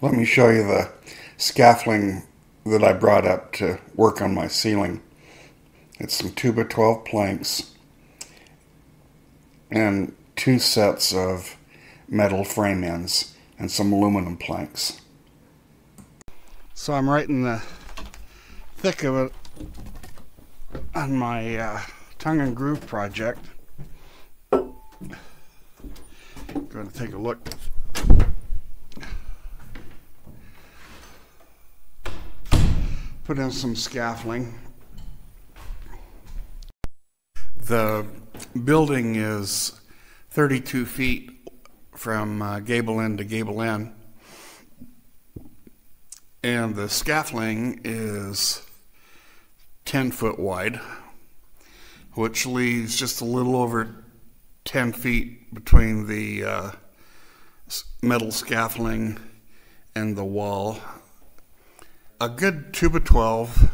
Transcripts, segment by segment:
Let me show you the scaffolding that I brought up to work on my ceiling. It's some 2x12 planks and 2 sets of metal frame ends and some aluminum planks. So I'm right in the thick of it on my tongue and groove project. Going to take a look. Put in some scaffolding. The building is 32 feet from gable end to gable end, and the scaffolding is 10 foot wide, which leaves just a little over 10 feet between the metal scaffolding and the wall. A good 2x12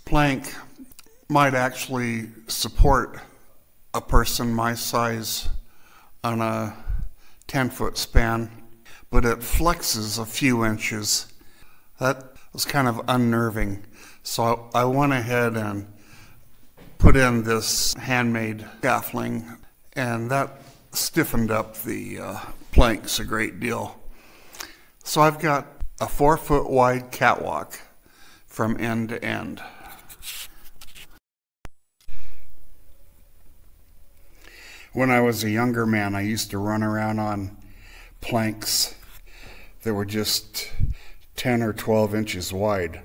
plank might actually support a person my size on a 10-foot span, but it flexes a few inches. That was kind of unnerving. So I went ahead and put in this handmade scaffolding, and that stiffened up the planks a great deal. So I've got a 4-foot wide catwalk from end to end. When I was a younger man, I used to run around on planks that were just 10 or 12 inches wide.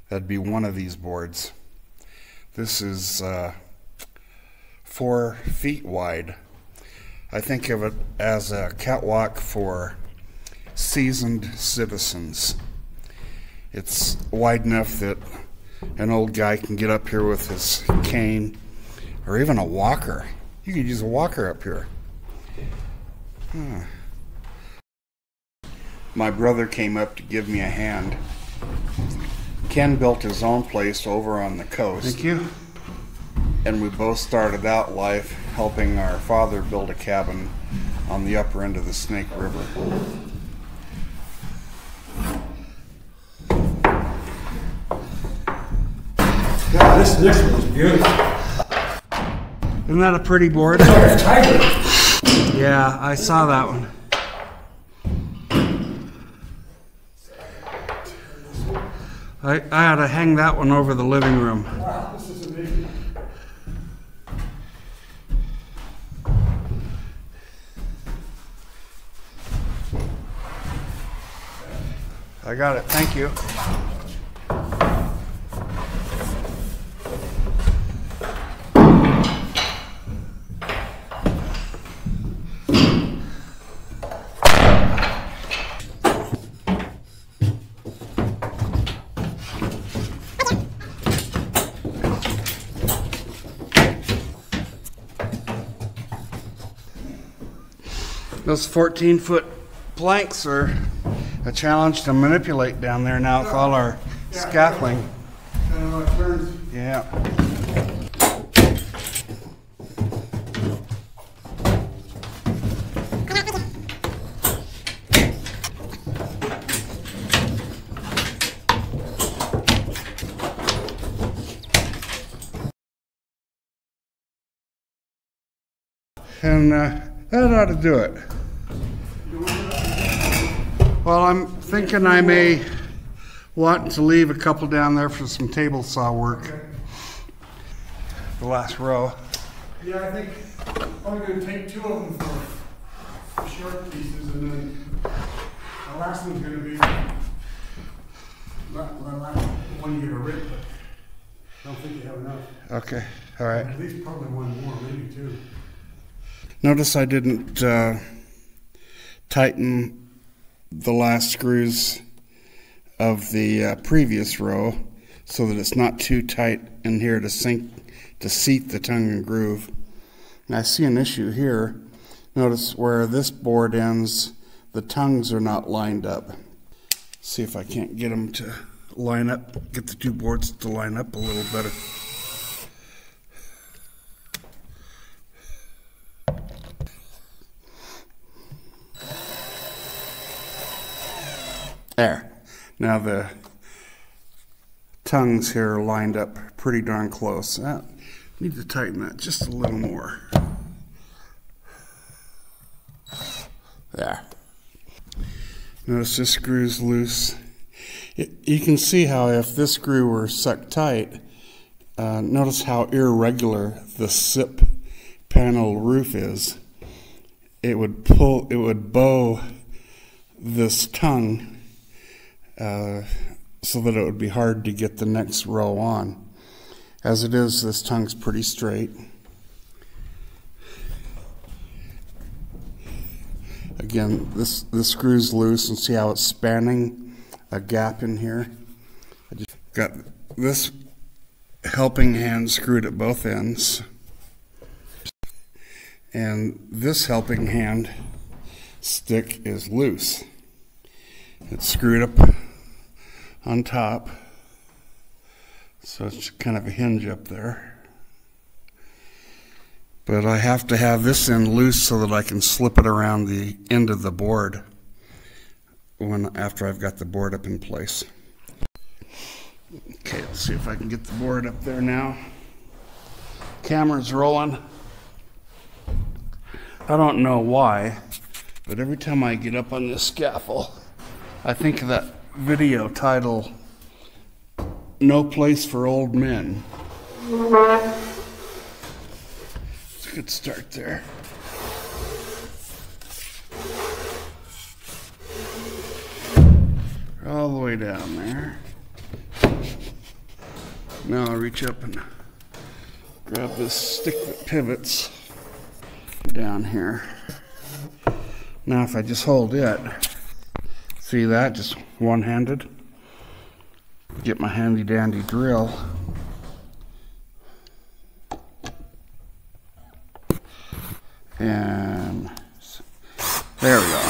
That'd be one of these boards. This is 4 feet wide. I think of it as a catwalk for seasoned citizens. It's wide enough that an old guy can get up here with his cane, or even a walker. You could use a walker up here. My brother came up to give me a hand. Ken built his own place over on the coast. Thank you. And we both started out life helping our father build a cabin on the upper end of the Snake River. God, this next one is beautiful. Isn't that a pretty board? It's like a tiger. Yeah, I saw that one. I ought to hang that one over the living room. Wow, this is amazing. I got it, thank you. Those 14-foot planks are a challenge to manipulate down there now with all our scaffolding. Yeah. And that ought to do it. Well, I'm thinking I may want to leave a couple down there for some table saw work. Okay. The last row. Yeah, I think I'm going to take 2 of them for short pieces, and then the last one's going to be the last one you get a rip, but I don't think you have enough. Okay, all right. At least probably one more, maybe 2. Notice I didn't tighten the last screws of the previous row so that it's not too tight in here to seat the tongue and groove. And I see an issue here. Notice where this board ends, the tongues are not lined up. See if I can't get them to line up, get the 2 boards to line up a little better. There. Now the tongues here are lined up pretty darn close. I need to tighten that just a little more. There. Notice this screw's loose. You can see how if this screw were sucked tight, notice how irregular the SIP panel roof is. It would bow this tongue so that it would be hard to get the next row on. As it is, this tongue's pretty straight. Again, this screw's loose, and see how it's spanning a gap in here. I just got this helping hand screwed at both ends, and this helping hand stick is loose. It's screwed up on top, so it's kind of a hinge up there. But I have to have this end loose so that I can slip it around the end of the board after I've got the board up in place. Okay, let's see if I can get the board up there now. Camera's rolling. I don't know why, but every time I get up on this scaffold, I think of that video title, "No Place for Old Men." It's a good start there. All the way down there. Now I'll reach up and grab this stick that pivots down here. Now if I just hold it, see that, just one-handed, get my handy dandy drill, and there we go.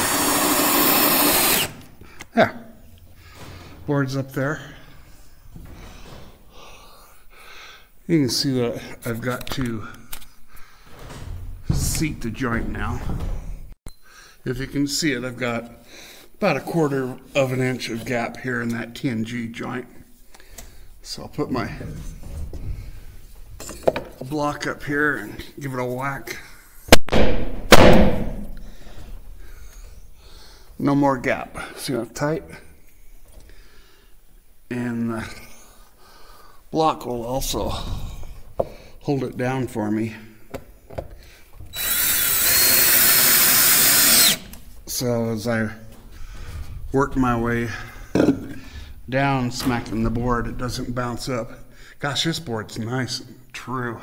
Yeah, board's up there. You can see that I've got to seat the joint now. If you can see it, I've got about 1/4 of an inch of gap here in that TNG joint. So I'll put my block up here and give it a whack. No more gap. See how tight? And the block will also hold it down for me. So as I work my way down, smacking the board, it doesn't bounce up. Gosh, this board's nice and true.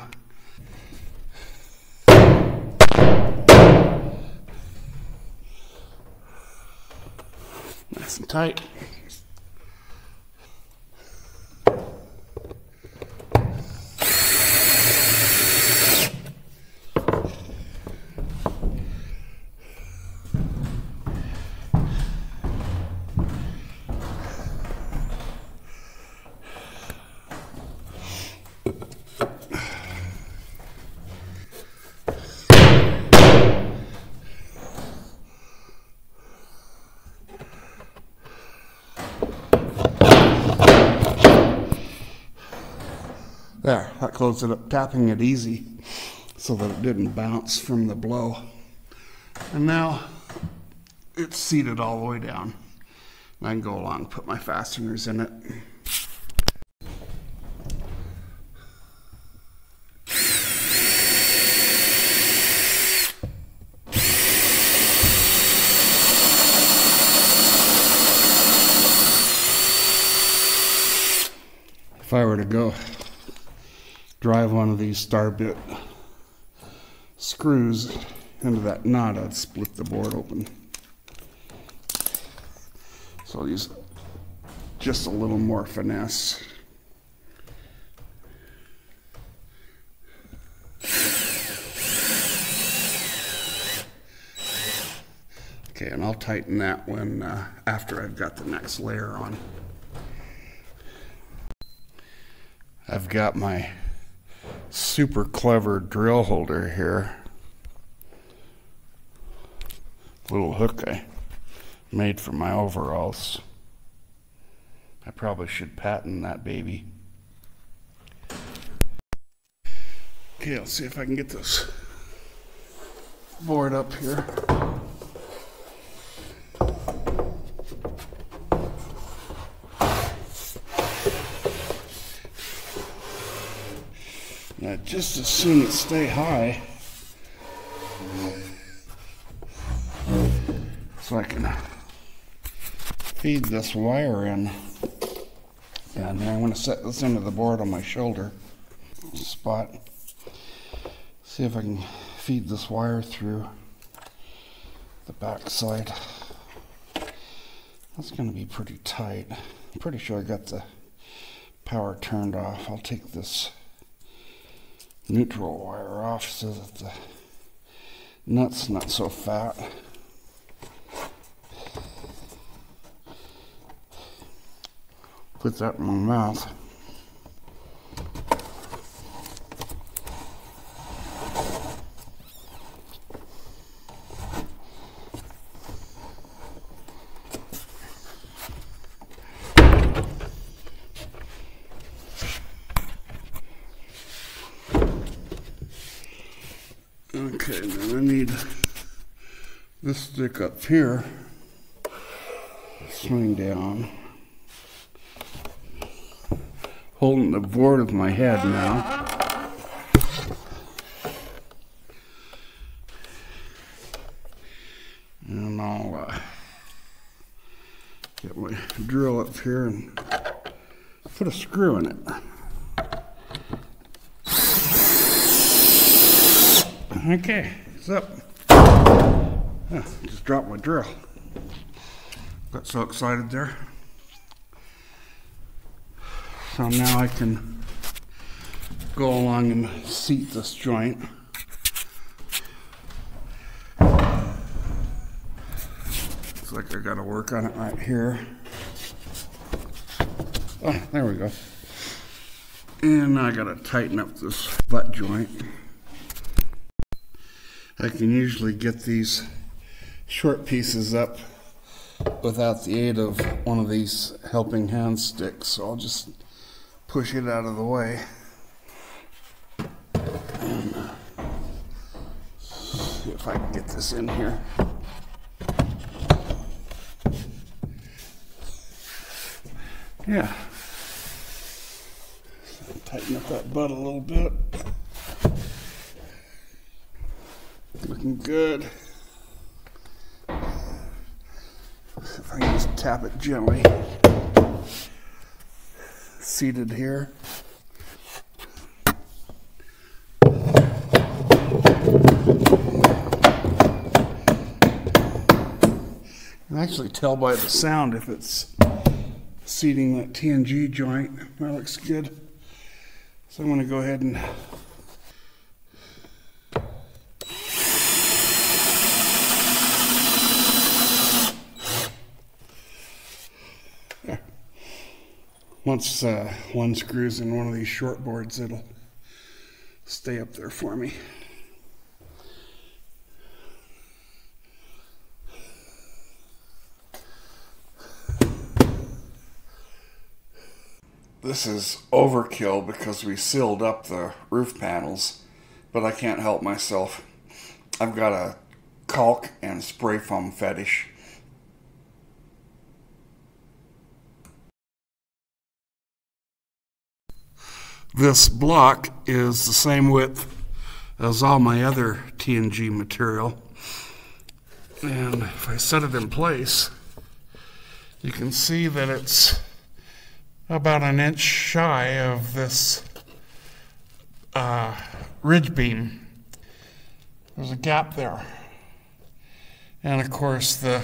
Nice and tight. There, that closed it up, tapping it easy so that it didn't bounce from the blow. And now it's seated all the way down. And I can go along and put my fasteners in it. If I were to go drive one of these star bit screws into that knot, I'd split the board open. So I'll use just a little more finesse. Okay, and I'll tighten that when after I've got the next layer on. I've got my super clever drill holder here. Little hook I made for my overalls. I probably should patent that baby. Okay, let's see if I can get this board up here. Now, just as soon as stay high, so I can feed this wire in. And then I'm going to set this into the board on my shoulder spot. See if I can feed this wire through the back side. That's going to be pretty tight. I'm pretty sure I got the power turned off. I'll take this neutral wire off so that the nut's not so fat. Put that in my mouth. Okay, then I need this stick up here, swing down, holding the board with my head now. And I'll get my drill up here and put a screw in it. Okay, it's up. Just dropped my drill. Got so excited there. So now I can go along and seat this joint. Looks like I gotta work on it right here. Oh, there we go. And I gotta tighten up this butt joint. I can usually get these short pieces up without the aid of one of these helping hand sticks, so I'll just push it out of the way. And see if I can get this in here. Yeah. So tighten up that butt a little bit. Looking good. If I can just tap it gently. Seated here. You can actually tell by the sound if it's seating that TNG joint. That looks good. So I'm going to go ahead and once one screws in one of these short boards, it'll stay up there for me. This is overkill because we sealed up the roof panels, but I can't help myself. I've got a caulk and spray foam fetish. This block is the same width as all my other TNG material. And if I set it in place, you can see that it's about an inch shy of this ridge beam. There's a gap there. And of course the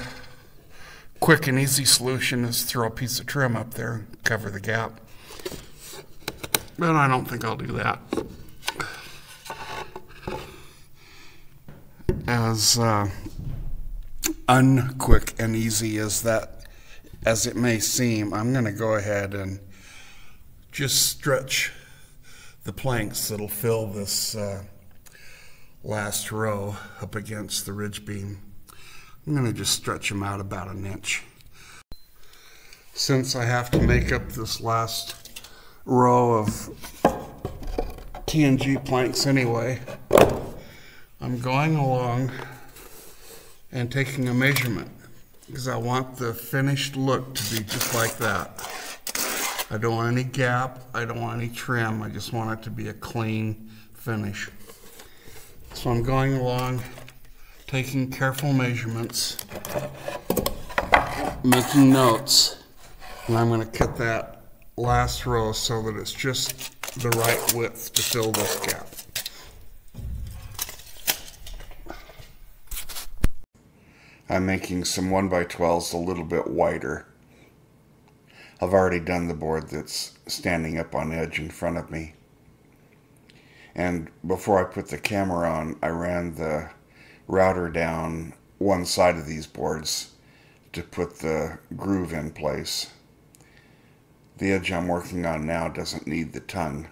quick and easy solution is throw a piece of trim up there and cover the gap. But I don't think I'll do that. As unquick and easy as it may seem, I'm going to go ahead and just stretch the planks that'll fill this last row up against the ridge beam. I'm going to just stretch them out about an inch. since I have to make up this last row of TNG planks anyway, I'm going along and taking a measurement because I want the finished look to be just like that. I don't want any gap, I don't want any trim, I just want it to be a clean finish. So I'm going along, taking careful measurements, making notes, and I'm going to cut that last row so that it's just the right width to fill this gap. I'm making some 1x12s a little bit wider. I've already done the board that's standing up on edge in front of me. And before I put the camera on, I ran the router down one side of these boards to put the groove in place. The edge I'm working on now doesn't need the tongue.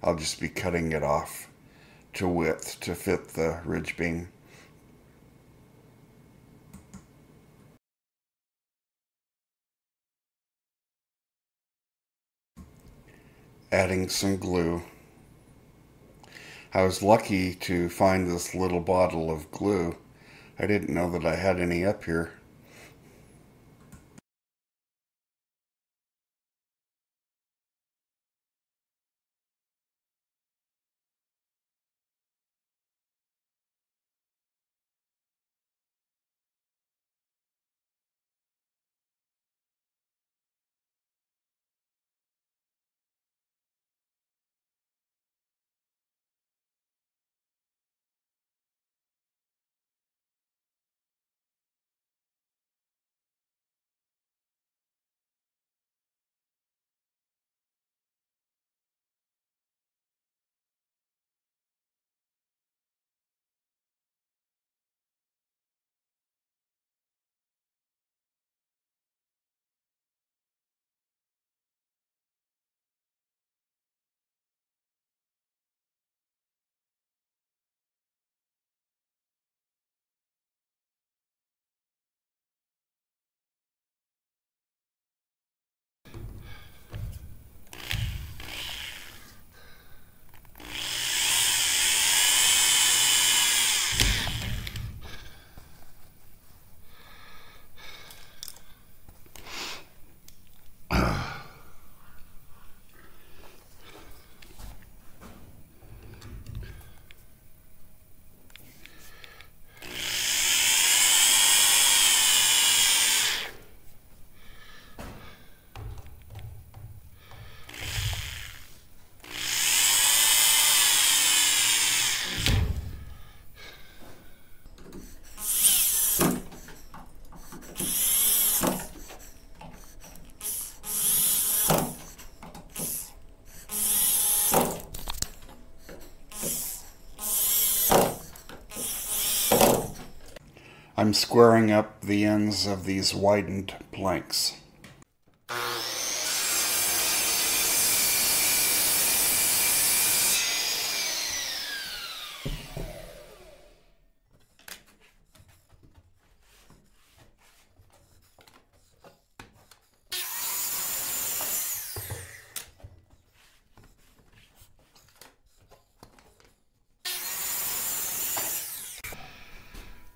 I'll just be cutting it off to width to fit the ridge beam. Adding some glue. I was lucky to find this little bottle of glue. I didn't know that I had any up here. I'm squaring up the ends of these widened planks.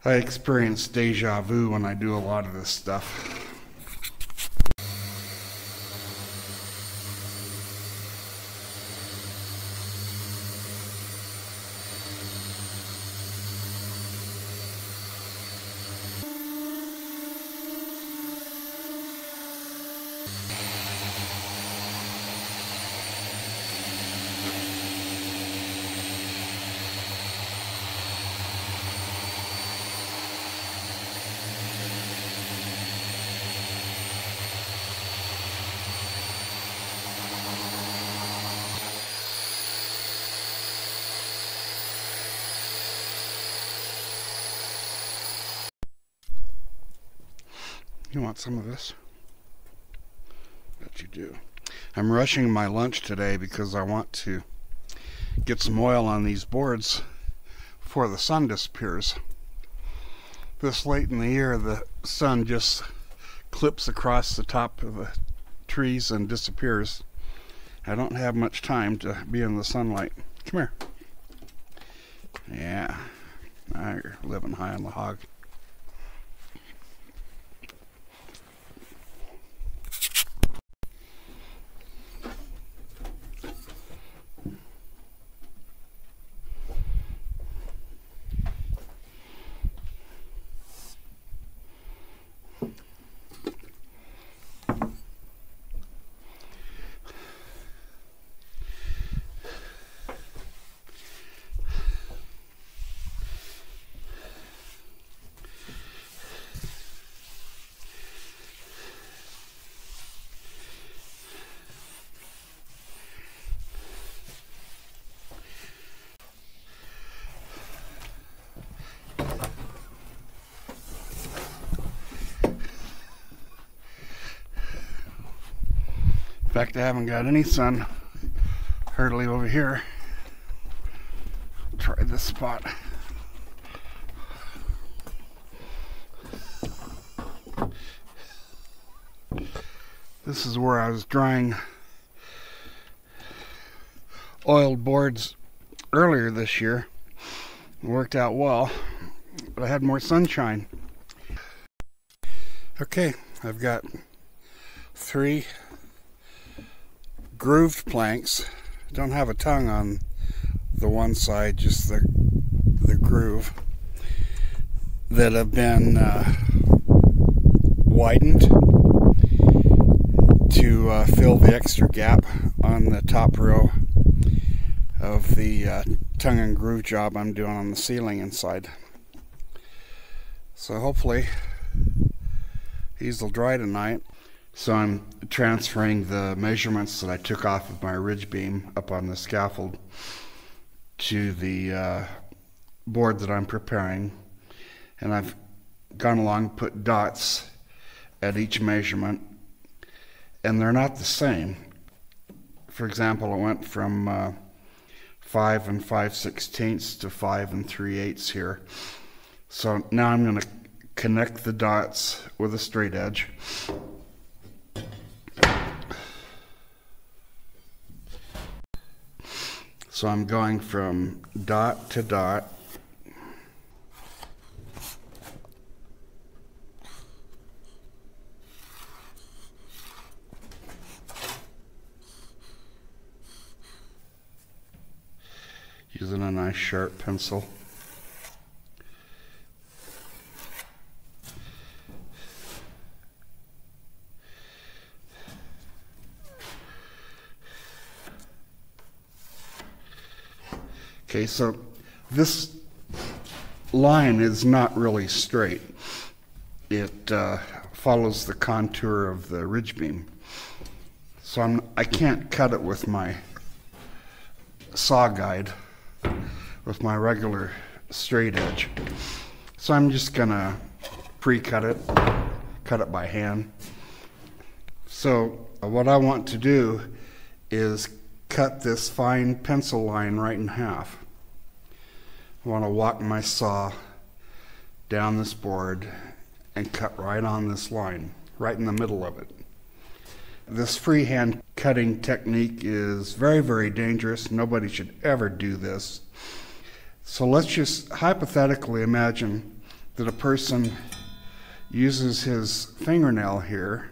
I experience deja vu when I do a lot of this stuff. You want some of this? Bet you do. I'm rushing my lunch today because I want to get some oil on these boards before the sun disappears. This late in the year, the sun just clips across the top of the trees and disappears. I don't have much time to be in the sunlight. Come here. Yeah, now you're living high on the hog. In fact, I haven't got any sun hardly over here. Try this spot. This is where I was drying oiled boards earlier this year. It worked out well, but I had more sunshine. Okay, I've got 3 grooved planks. Don't have a tongue on the one side, just the groove, that have been widened to fill the extra gap on the top row of the tongue and groove job I'm doing on the ceiling inside. So hopefully these will dry tonight. So I'm transferring the measurements that I took off of my ridge beam up on the scaffold to the board that I'm preparing, and I've gone along, put dots at each measurement, and they're not the same. For example, I went from 5 5/16 to 5 3/8 here. So now I'm going to connect the dots with a straight edge. So I'm going from dot to dot. Using a nice sharp pencil. Okay, so this line is not really straight. It follows the contour of the ridge beam. So I can't cut it with my saw guide, with my regular straight edge. So I'm just gonna pre-cut it, cut it by hand. So what I want to do is cut this fine pencil line right in half. I want to walk my saw down this board and cut right on this line, right in the middle of it. This freehand cutting technique is very, very dangerous. Nobody should ever do this. So let's just hypothetically imagine that a person uses his fingernail here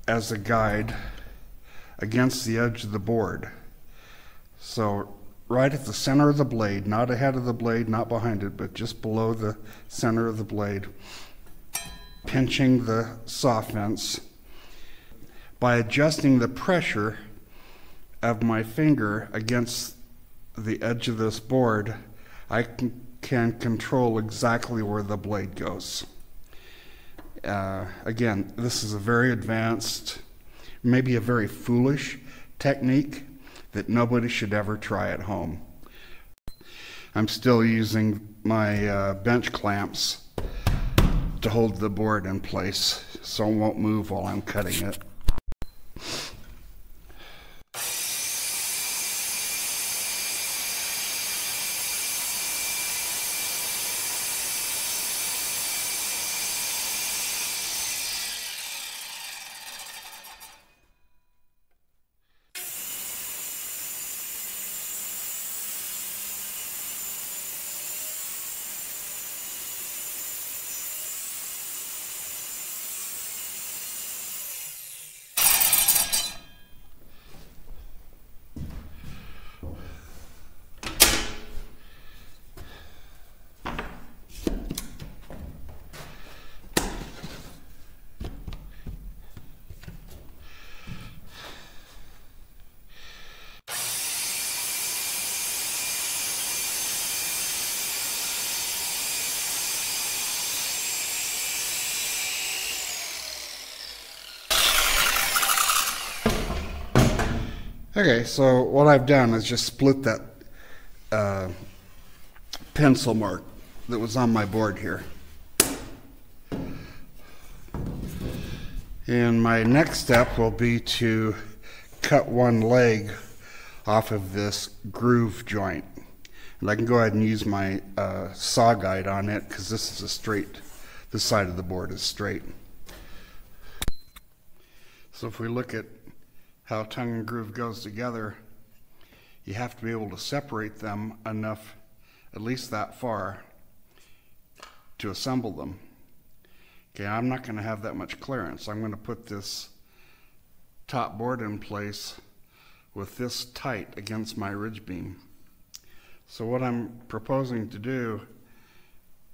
as a guide against the edge of the board. So right at the center of the blade, not ahead of the blade, not behind it, but just below the center of the blade, pinching the saw fence. By adjusting the pressure of my finger against the edge of this board, I can control exactly where the blade goes. Again, this is a very advanced, maybe a very foolish technique that nobody should ever try at home. I'm still using my bench clamps to hold the board in place so it won't move while I'm cutting it. Okay, so what I've done is just split that pencil mark that was on my board here. And my next step will be to cut one leg off of this groove joint. And I can go ahead and use my saw guide on it because this is a straight, this side of the board is straight. So if we look at how tongue and groove goes together, you have to be able to separate them enough, at least that far, to assemble them. Okay, I'm not going to have that much clearance. I'm going to put this top board in place with this tight against my ridge beam. So what I'm proposing to do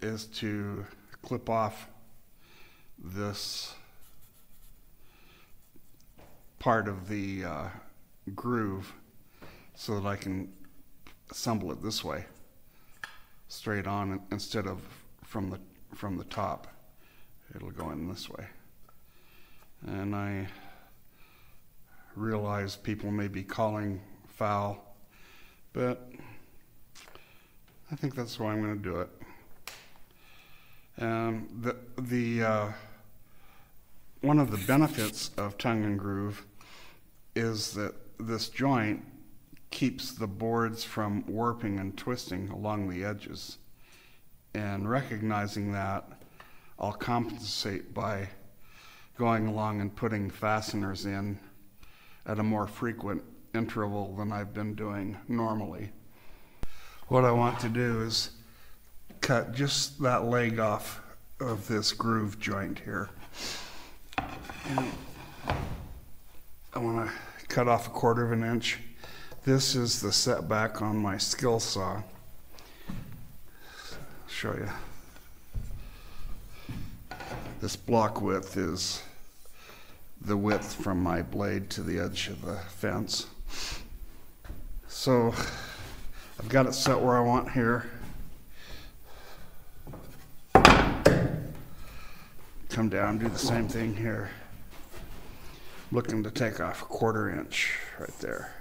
is to clip off this part of the groove so that I can assemble it this way, straight on, instead of from the top. It'll go in this way. And I realize people may be calling foul, but I think that's why I'm going to do it. And one of the benefits of tongue and groove is that this joint keeps the boards from warping and twisting along the edges. And recognizing that, I'll compensate by going along and putting fasteners in at a more frequent interval than I've been doing normally. What I want to do is cut just that leg off of this groove joint here. And I want to cut off 1/4 of an inch. This is the setback on my skill saw. I'll show you. This block width is the width from my blade to the edge of the fence. So I've got it set where I want here. Come down, do the same thing here. Looking to take off 1/4 inch right there.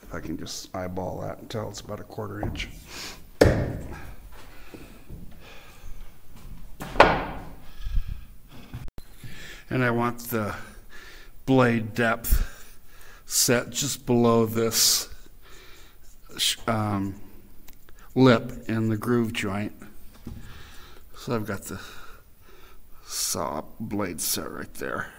If I can just eyeball that until it's about 1/4 inch. And I want the blade depth set just below this lip in the groove joint. So I've got the saw blade set right there.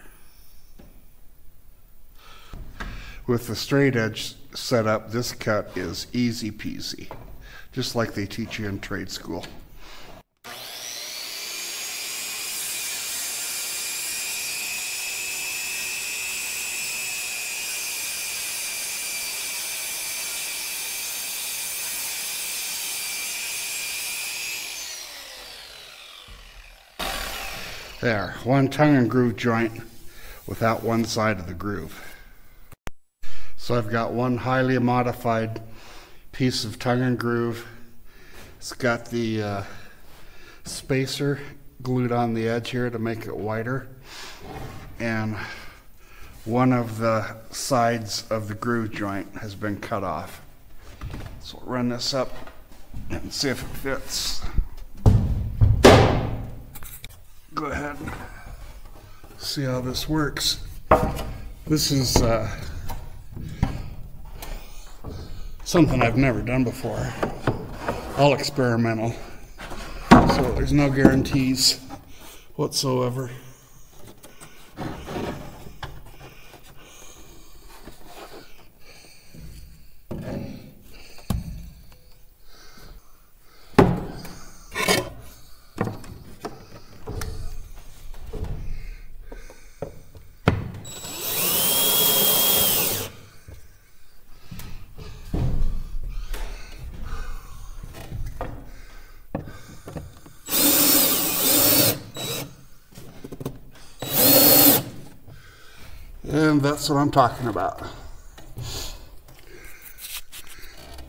With the straight edge set up, this cut is easy peasy, just like they teach you in trade school. There, one tongue and groove joint without one side of the groove. So I've got one highly modified piece of tongue and groove. It's got the spacer glued on the edge here to make it wider. And one of the sides of the groove joint has been cut off. So we'll run this up and see if it fits. Go ahead and see how this works. This is something I've never done before. All experimental. So there's no guarantees whatsoever. And that's what I'm talking about.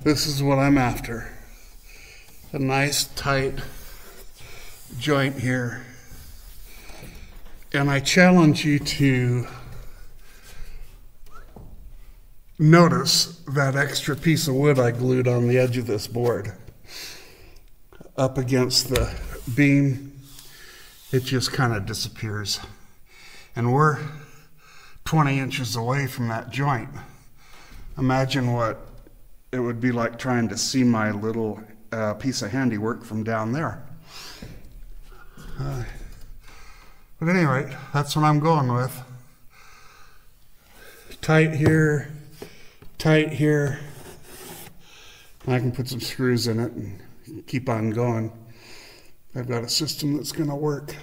This is what I'm after. A nice tight joint here. And I challenge you to notice that extra piece of wood I glued on the edge of this board up against the beam. It just kind of disappears. And we're 20 inches away from that joint. Imagine what it would be like trying to see my little piece of handiwork from down there. But at any rate, that's what I'm going with. Tight here, tight here. And I can put some screws in it and keep on going. I've got a system that's going to work.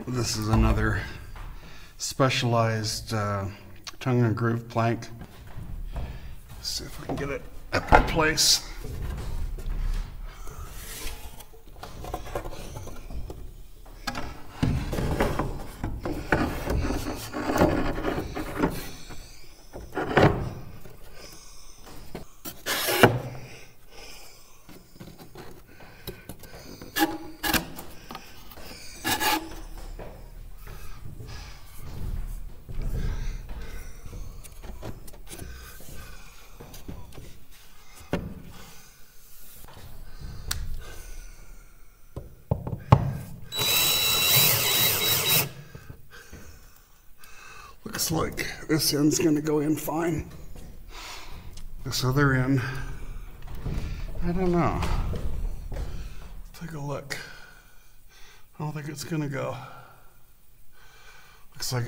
This is another specialized tongue and groove plank. Let's see if I can get it up in place. Looks like this end's going to go in fine. This other end, I don't know. Take a look. I don't think it's going to go. Looks like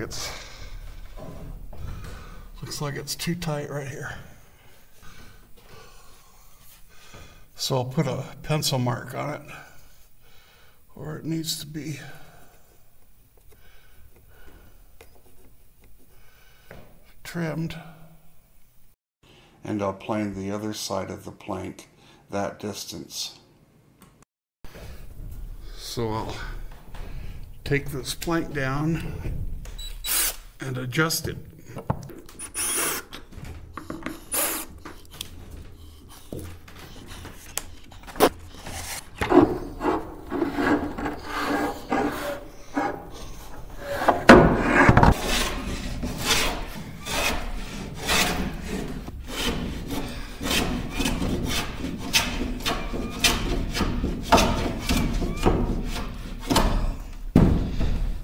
it's too tight right here. So I'll put a pencil mark on it where it needs to be. Trimmed. And I'll plane the other side of the plank that distance. So I'll take this plank down and adjust it.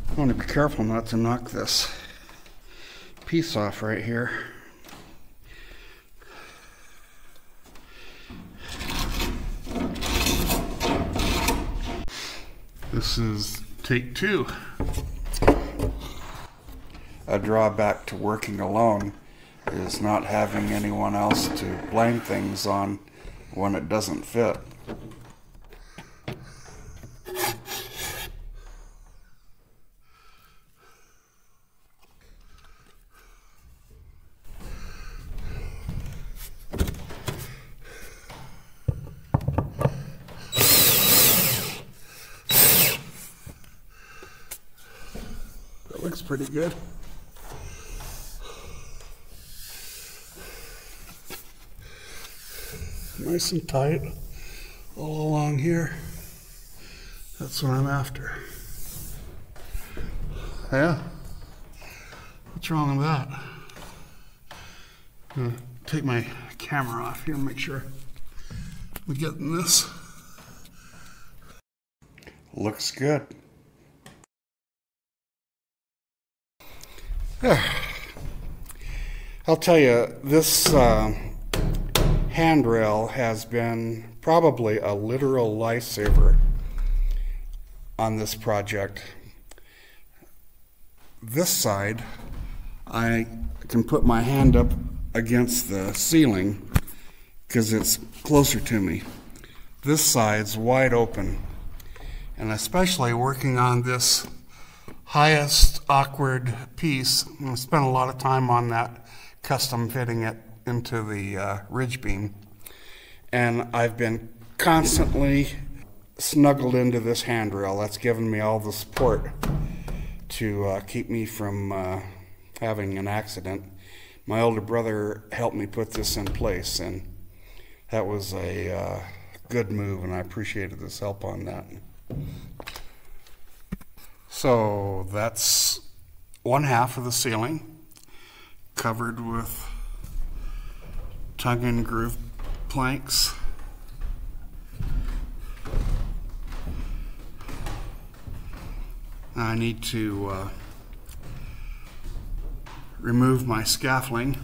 I want to be careful not to knock this piece off right here. This is take two. A drawback to working alone is not having anyone else to blame things on when it doesn't fit. Looks pretty good. Nice and tight all along here. That's what I'm after. Yeah. What's wrong with that? I'm gonna take my camera off here and make sure we get in this. Looks good. I'll tell you, this handrail has been probably a literal lifesaver on this project. This side, I can put my hand up against the ceiling because it's closer to me. This side's wide open, and especially working on this highest awkward piece, I spent a lot of time on that, custom fitting it into the ridge beam, and I've been constantly snuggled into this handrail. That's given me all the support to keep me from having an accident. My older brother helped me put this in place, and that was a good move, and I appreciated his help on that. So that's one half of the ceiling. covered with tongue and groove planks. I need to remove my scaffolding,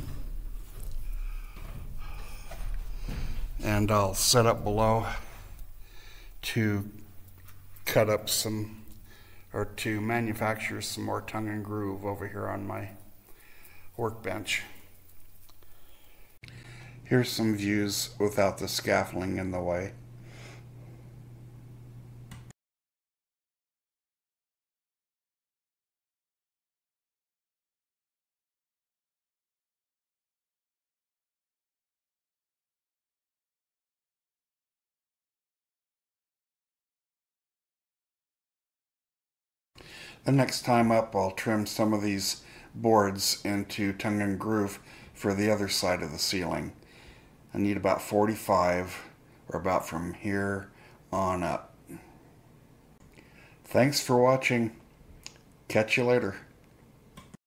and I'll set up below to cut up some, or to manufacture some more tongue and groove over here on my workbench. Here's some views without the scaffolding in the way. The next time up, I'll trim some of these boards into tongue and groove for the other side of the ceiling. I need about 45, or about from here on up. Thanks for watching. Catch you later.